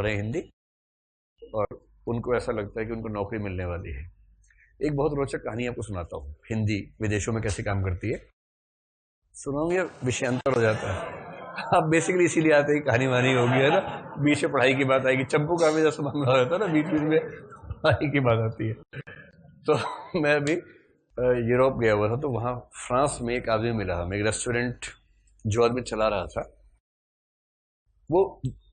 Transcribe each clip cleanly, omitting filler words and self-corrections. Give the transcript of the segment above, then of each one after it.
रहे हैं हिंदी, और उनको ऐसा लगता है कि उनको नौकरी मिलने वाली है। एक बहुत रोचक कहानी आपको सुनाता हूँ, हिंदी विदेशों में कैसे काम करती है। सुनाऊंगे, विषयांतर हो जाता है। आप बेसिकली इसीलिए आते हैं, कहानी वानी होगी है ना, बीच में पढ़ाई की बात आएगी। चंपू का भी जैसा मामला रहता है ना, बीच बीच में पढ़ाई की बात आती है। तो मैं अभी यूरोप गया हुआ था, तो वहाँ फ्रांस में एक आदमी मिला हमें, एक रेस्टोरेंट जो आदमी चला रहा था वो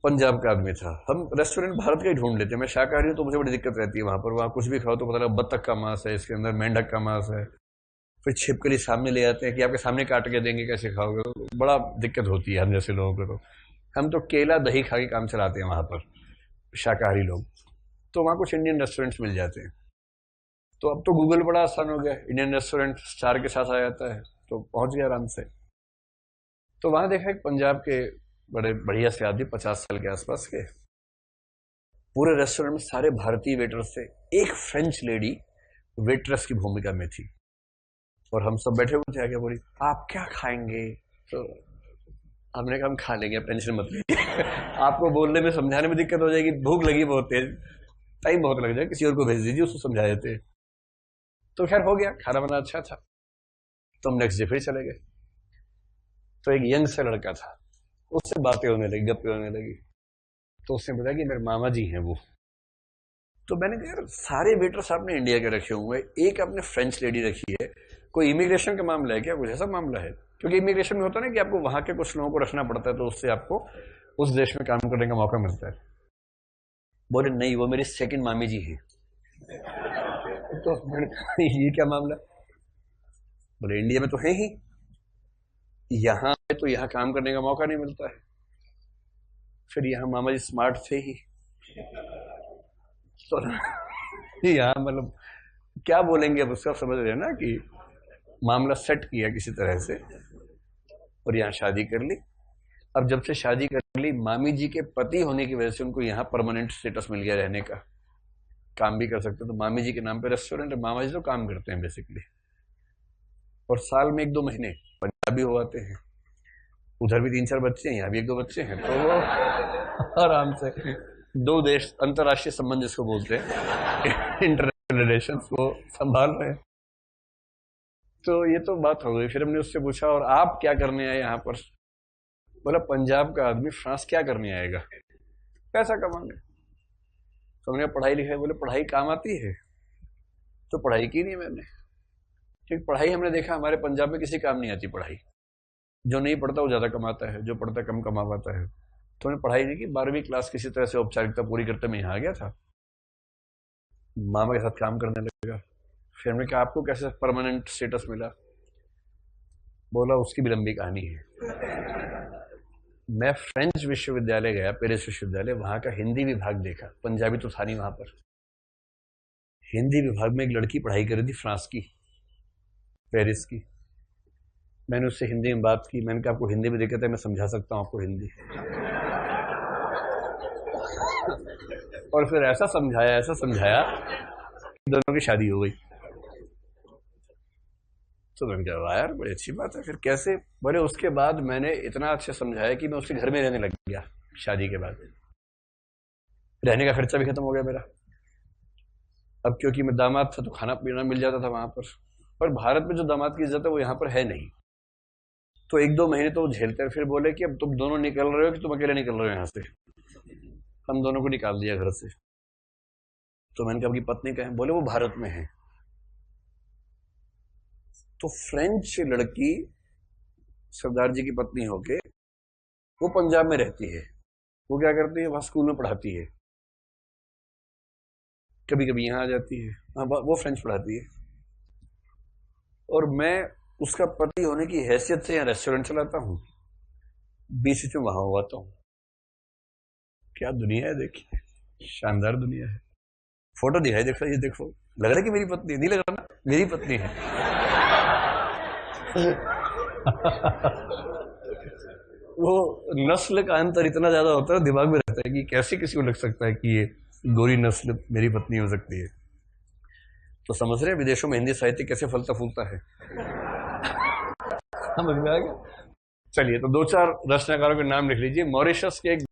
पंजाब का आदमी था। हम रेस्टोरेंट भारत का ही ढूंढ लेते हैं, मैं शाकाहारी हूँ तो मुझे बड़ी दिक्कत रहती है वहाँ पर। वहाँ कुछ भी खाओ तो पता लगा बत्तख का मांस है, इसके अंदर मेंढक का मांस है, फिर छिपकली सामने ले आते हैं कि आपके सामने काट के देंगे, कैसे खाओगे। बड़ा दिक्कत होती है हम जैसे लोगों को। तो हम तो केला दही खा के काम चलाते हैं वहाँ पर, शाकाहारी लोग। तो वहाँ कुछ इंडियन रेस्टोरेंट्स मिल जाते हैं। तो अब तो गूगल बड़ा आसान हो गया, इंडियन रेस्टोरेंट स्टार के साथ आ जाता है, तो पहुंच गया आराम से। तो वहां देखा एक पंजाब के बड़े बढ़िया से आदमी, 50 साल के आसपास के। पूरे रेस्टोरेंट में सारे भारतीय वेटर्स थे, एक फ्रेंच लेडी वेट्रेस की भूमिका में थी, और हम सब बैठे हुए थे। आगे बोली, आप क्या खाएंगे? तो हमने कहा हम खा लेंगे, आप टेंशन मत लीजिए। आपको बोलने में समझाने में दिक्कत हो जाएगी, भूख लगी बहुत तेज, टाइम बहुत लग जाए, किसी और को भेज दीजिए, उसको समझा देते। तो खैर हो गया, खाना बना अच्छा था। तो हम नेक्स्ट डे फिर चले गए। तो एक यंग सा लड़का था, उससे बातें होने लगी, गप्पे होने लगी। तो उसने बताया कि मेरे मामा जी हैं वो। तो मैंने कहा यार, सारे वेटर्स आपने इंडिया के रखे हुए, एक आपने फ्रेंच लेडी रखी है, कोई इमिग्रेशन का मामला है क्या? कुछ ऐसा मामला है? क्योंकि इमिग्रेशन में होता है ना कि आपको वहां के कुछ लोगों को रखना पड़ता है, तो उससे आपको उस देश में काम करने का मौका मिलता है। बोले नहीं, वो मेरी सेकंड मामी जी है। तो मैंने कहा ये क्या मामला? बोले इंडिया में तो है ही, यहाँ है तो यहाँ काम करने का मौका नहीं मिलता है। फिर यहाँ मामा जी स्मार्ट थे ही, तो यहाँ मतलब क्या बोलेंगे अब उसका, समझ रहे हैं ना कि मामला सेट किया किसी तरह से, और यहाँ शादी कर ली। अब जब से शादी कर ली, मामी जी के पति होने की वजह से उनको यहाँ परमानेंट स्टेटस मिल गया रहने का, काम भी कर सकते। तो मामी जी के नाम पे रेस्टोरेंट है, मामा जी तो काम करते हैं बेसिकली। और साल में 1-2 महीने पंजाबी हो आते हैं, उधर भी 3-4 बच्चे हैं, यहाँ भी 1-2 बच्चे हैं, तो वो आराम से 2 देश, अंतर्राष्ट्रीय संबंध जिसको बोलते हैं, इंटरनेशनल रिलेशंस, वो संभाल रहे हैं। तो ये तो बात हो गई। फिर हमने उससे पूछा, और आप क्या करने आए यहाँ पर? बोला पंजाब का आदमी फ्रांस क्या करने आएगा, पैसा कमाने। तो हमने पढ़ाई लिखाई, बोले पढ़ाई काम आती है? तो पढ़ाई की नहीं मैंने, क्योंकि पढ़ाई हमने देखा हमारे पंजाब में किसी काम नहीं आती पढ़ाई। जो नहीं पढ़ता वो ज्यादा कमाता है, जो पढ़ता कम कमा पाता है। तो मैंने पढ़ाई नहीं की, 12वीं क्लास किसी तरह से औपचारिकता पूरी करते मैं यहाँ आ गया था, मामा के साथ काम करने लगा। फिर हमने कहा आपको कैसे परमानेंट स्टेटस मिला? बोला उसकी भी लंबी कहानी है। मैं फ्रेंच विश्वविद्यालय गया, पेरिस विश्वविद्यालय, वहां का हिंदी विभाग देखा, पंजाबी तो था नहीं वहां पर। हिंदी विभाग में एक लड़की पढ़ाई कर रही थी फ्रांस की, पेरिस की। मैंने उससे हिंदी में बात की, मैंने कहा आपको हिंदी में दिक्कत है, मैं समझा सकता हूँ आपको हिंदी। और फिर ऐसा समझाया, दोनों की शादी हो गई। तो मैंने कहा यार बड़ी अच्छी बात है। फिर कैसे? बोले उसके बाद मैंने इतना अच्छा समझाया कि मैं उसके घर में रहने लग गया। शादी के बाद रहने का खर्चा भी खत्म हो गया मेरा। अब क्योंकि मैं दामाद था तो खाना पीना मिल जाता था वहां पर भारत में जो दामाद की इज्जत है वो यहाँ पर है नहीं। तो 1-2 महीने तो वो झेलते हैं। फिर बोले कि अब तुम दोनों निकल रहे हो कि तुम अकेले निकल रहे हो यहाँ से? हम दोनों को निकाल दिया घर से। तो मैंने कहा आपकी पत्नी कहाँ है? बोले वो भारत में है। तो फ्रेंच लड़की सरदार जी की पत्नी होके वो पंजाब में रहती है। वो क्या करती है, वहां स्कूल में पढ़ाती है, कभी कभी यहाँ आ जाती है। हाँ, वो फ्रेंच पढ़ाती है। और मैं उसका पति होने की हैसियत से यहाँ रेस्टोरेंट चलाता हूँ, बीच में वहां हुआता हूँ। क्या दुनिया है, देखिए, शानदार दुनिया है। फोटो दिखाई, देखो ये देखो, लग रहा है कि मेरी पत्नी नहीं लग रहा ना? मेरी पत्नी है। वो नस्ल का अंतर इतना ज्यादा होता है, दिमाग में रहता है कि कैसे किसी को लग सकता है कि ये गोरी नस्ल मेरी पत्नी हो सकती है। तो समझ रहे हैं विदेशों में हिंदी साहित्य कैसे फलता फूलता है। समझ में आ गया? चलिए, तो 2-4 रचनाकारों के नाम लिख लीजिए। मॉरिशस के एक